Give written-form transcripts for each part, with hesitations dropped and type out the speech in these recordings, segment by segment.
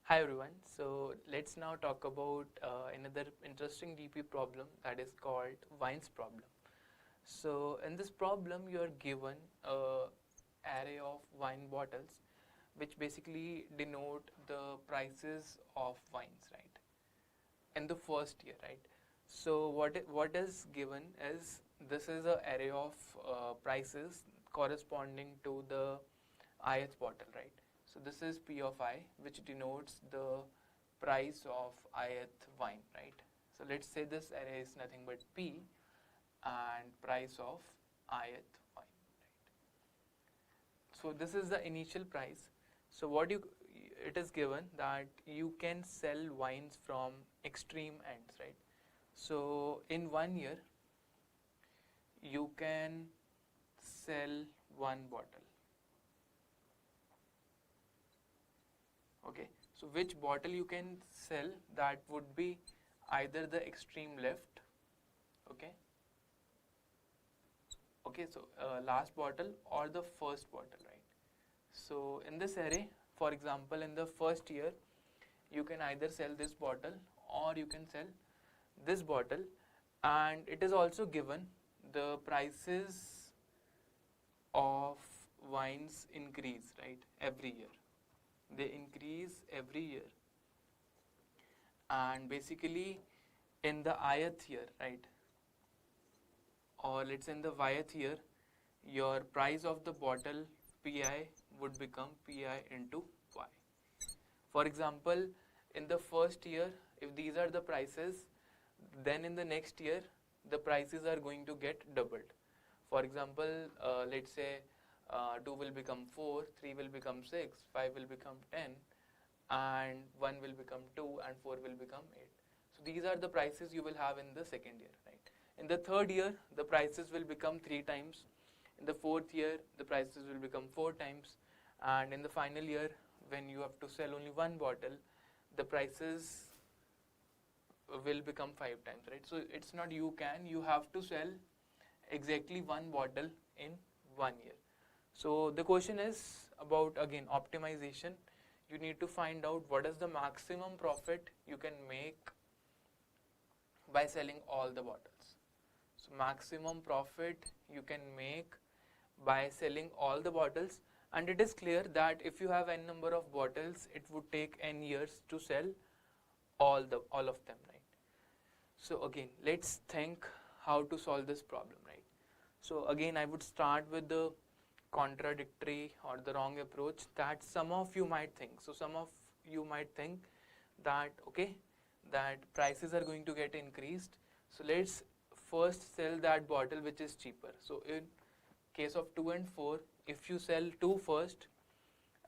Hi everyone. So let's now talk about another interesting DP problem that is called Wine's problem. So in this problem you are given a array of wine bottles which basically denote the prices of wines, right? In the first year, right? So what is given is this is a array of prices corresponding to the ith bottle, right? So this is P of I, which denotes the price of ith wine, right? So let's say this array is nothing but P and price of ith wine, right? So this is the initial price. So it is given that you can sell wines from extreme ends, right? So in 1 year you can sell one bottle. Okay, so which bottle you can sell, that would be either the extreme left, okay, so last bottle or the first bottle, right? So in this array, for example, in the first year you can either sell this bottle or you can sell this bottle, and it is also given the prices of wines increase, right, every year. They increase every year, and basically in the ith year, right, or let's say in the yth year, your price of the bottle Pi would become Pi into Y. For example, in the first year, if these are the prices, then in the next year the prices are going to get doubled. For example, let's say 2 will become 4, 3 will become 6, 5 will become 10, and 1 will become 2, and 4 will become 8. So these are the prices you will have in the second year, right? In the third year, the prices will become 3 times. In the fourth year, the prices will become 4 times. And in the final year, when you have to sell only one bottle, the prices will become 5 times, right? So it's not you have to sell exactly one bottle in 1 year. So the question is about, again, optimization. You need to find out what is the maximum profit you can make by selling all the bottles. So maximum profit you can make by selling all the bottles, and it is clear that if you have n number of bottles, it would take n years to sell all of them, right? So again, let's think how to solve this problem, right? So again, I would start with the contradictory or the wrong approach that some of you might think. So some of you might think that, okay, that prices are going to get increased, so let's first sell that bottle which is cheaper. So in case of 2 and 4, if you sell 2 first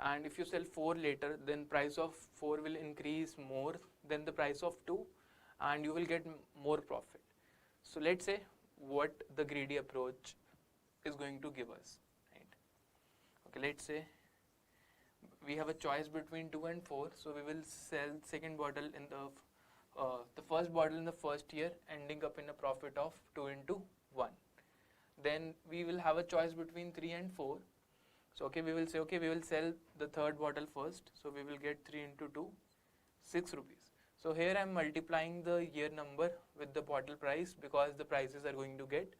and if you sell 4 later, then price of 4 will increase more than the price of 2 and you will get more profit. So let's say what the greedy approach is going to give us, right? Okay, let's say we have a choice between 2 and 4, so we will sell second bottle in the first bottle in the first year, ending up in a profit of 2 into 1. Then we will have a choice between 3 and 4. So okay, we will say, okay, we will sell the third bottle first, so we will get 3 into 2, 6 rupees. So here I am multiplying the year number with the bottle price because the prices are going to get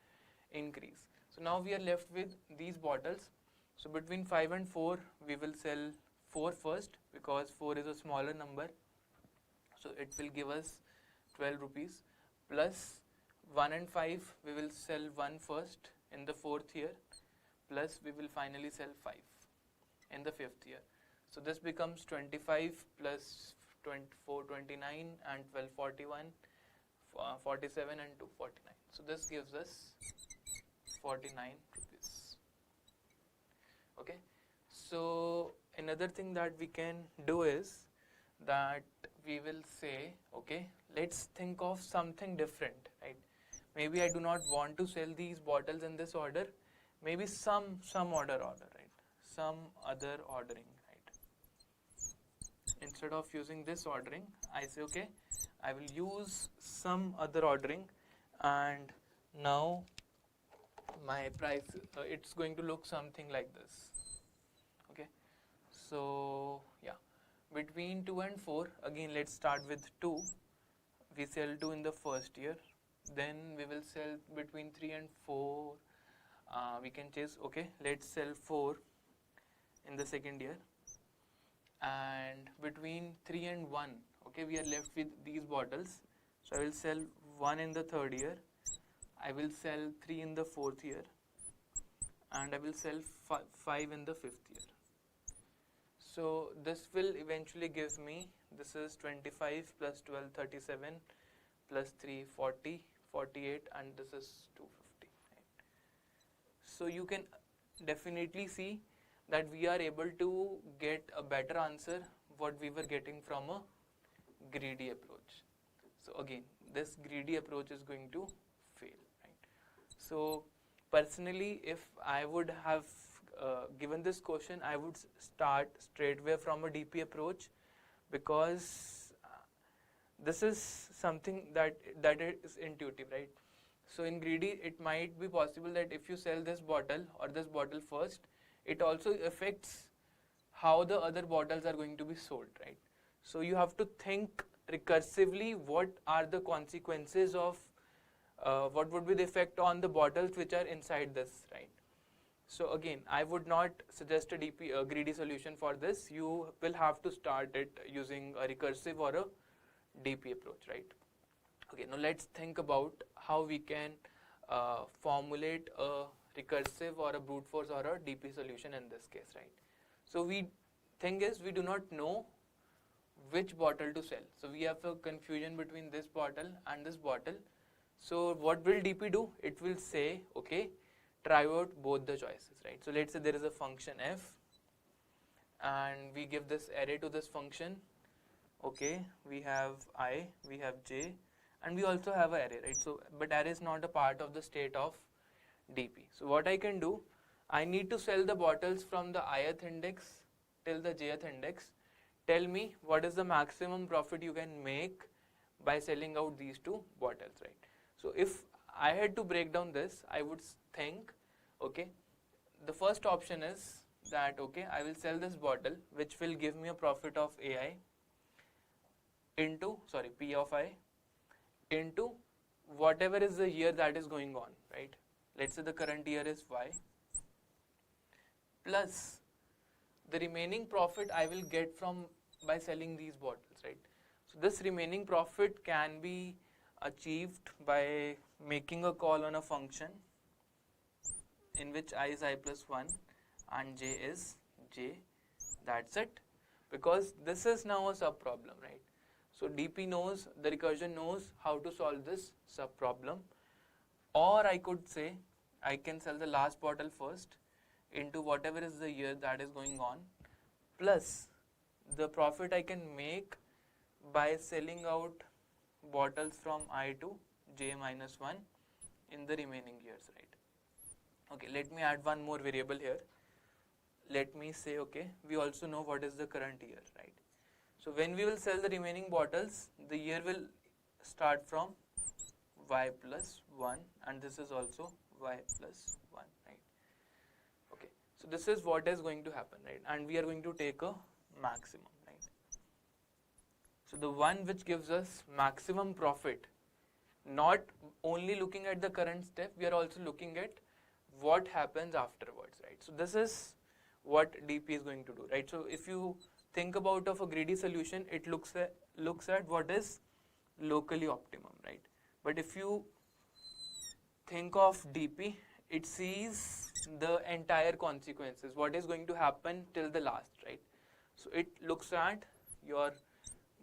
increase. So now we are left with these bottles. So between 5 and 4, we will sell 4 first because 4 is a smaller number. So it will give us 12 rupees, plus 1 and 5, we will sell 1 first in the fourth year, plus we will finally sell 5 in the fifth year. So this becomes 25 plus 24, 29, and 12, 41, 47 and 2, 49. So this gives us 49 rupees. Okay. So another thing that we can do is that we will say, okay, let's think of something different, right? Maybe I do not want to sell these bottles in this order. Maybe some order, right? Some other ordering, right? Instead of using this ordering, I say, okay, I will use some other ordering, and now my price, it's going to look something like this. Okay, so yeah, between 2 and 4, again let's start with 2. We sell 2 in the first year, then we will sell between 3 and 4. We can chase, okay, let's sell 4 in the second year, and between 3 and 1, okay, we are left with these bottles. So I will sell 1 in the third year, I will sell 3 in the fourth year, and I will sell 5 in the fifth year. So this will eventually give me, this is 25 plus 12, 37, plus 3, 40, 48, and this is 250. Right? So you can definitely see that we are able to get a better answer what we were getting from a greedy approach. So again, this greedy approach is going to fail. Right? So personally, if I would have given this question, I would start straightway from a DP approach, because this is something that is intuitive, right? So in greedy, it might be possible that if you sell this bottle or this bottle first, it also affects how the other bottles are going to be sold, right? So you have to think recursively what are the consequences of what would be the effect on the bottles which are inside this, right? So again, I would not suggest a greedy solution for this. You will have to start it using a recursive or a DP approach, right? Okay, now let's think about how we can formulate a recursive or a brute force or a DP solution in this case, right? So thing is, we do not know which bottle to sell. So we have a confusion between this bottle and this bottle. So what will DP do? It will say, okay, try out both the choices, right? So let's say there is a function f, and we give this array to this function. Okay, we have I, we have j, and we also have an array, right? So, but array is not a part of the state of DP. So what I can do, I need to sell the bottles from the ith index till the jth index. Tell me what is the maximum profit you can make by selling out these two bottles, right? So if I had to break down this, I would think, okay, the first option is that, okay, I will sell this bottle which will give me a profit of AI into, sorry, P of I into whatever is the year that is going on, right? Let's say the current year is Y, plus the remaining profit I will get from by selling these bottles, right? So this remaining profit can be achieved by making a call on a function in which I is I plus 1 and j is j. That's it, because this is now a sub problem, right? So DP knows, the recursion knows how to solve this sub problem. Or I could say I can sell the last bottle first into whatever is the year that is going on, plus the profit I can make by selling out bottles from I to j minus 1 in the remaining years, right? Okay, let me add one more variable here. Let me say, okay, we also know what is the current year, right? So when we will sell the remaining bottles, the year will start from y plus 1, and this is also y plus 1, right? Okay, so this is what is going to happen, right? And we are going to take a maximum, right? So the one which gives us maximum profit, not only looking at the current step, we are also looking at what happens afterwards, right? So this is what DP is going to do, right? So if you think about of a greedy solution, it looks at what is locally optimum, right? But if you think of DP, it sees the entire consequences, what is going to happen till the last, right? So it looks at your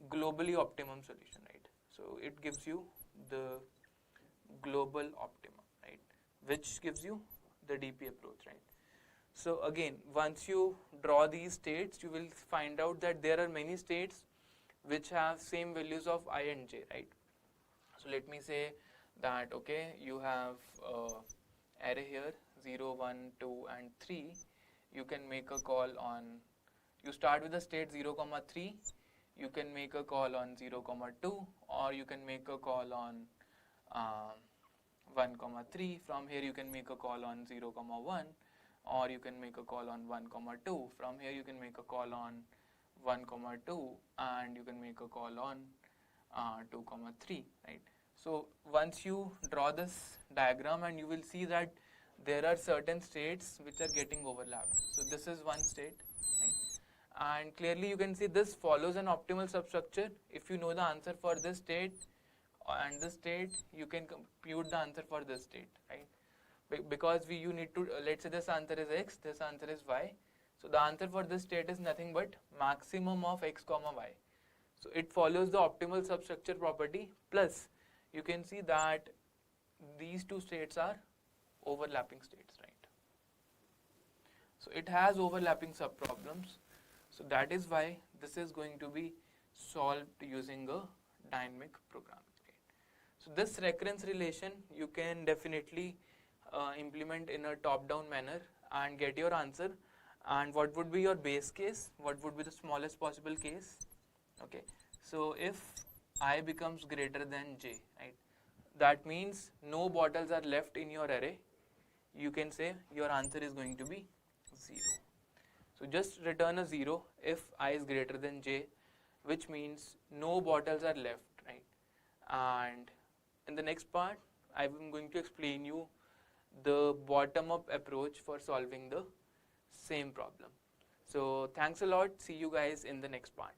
globally optimum solution, right? So it gives you the global optimum, right? Which gives you the DP approach, right? So again, once you draw these states, you will find out that there are many states which have same values of I and j, right? So let me say that, okay, you have array here 0, 1, 2 and 3. You can make a call on, you start with the state 0, 3, you can make a call on 0, 2, or you can make a call on 1, 3. From here you can make a call on 0, 1, or you can make a call on 1, 2. From here you can make a call on 1 comma 2, and you can make a call on 2 comma 3, right? So once you draw this diagram, and you will see that there are certain states which are getting overlapped. So this is one state, right? And clearly you can see this follows an optimal substructure. If you know the answer for this state and this state, you can compute the answer for this state, right? Because you need to, let's say this answer is x, this answer is y. So the answer for this state is nothing but maximum of x comma y. So it follows the optimal substructure property, plus you can see that these two states are overlapping states, right? So it has overlapping subproblems. So that is why this is going to be solved using a dynamic programming. So this recurrence relation you can definitely implement in a top-down manner and get your answer. And what would be your base case? What would be the smallest possible case? Okay, so if I becomes greater than j, right, that means no bottles are left in your array. You can say your answer is going to be 0. So just return a 0 if I is greater than j, which means no bottles are left, right? And in the next part, I am going to explain you the bottom-up approach for solving the same problem. So thanks a lot. See you guys in the next part.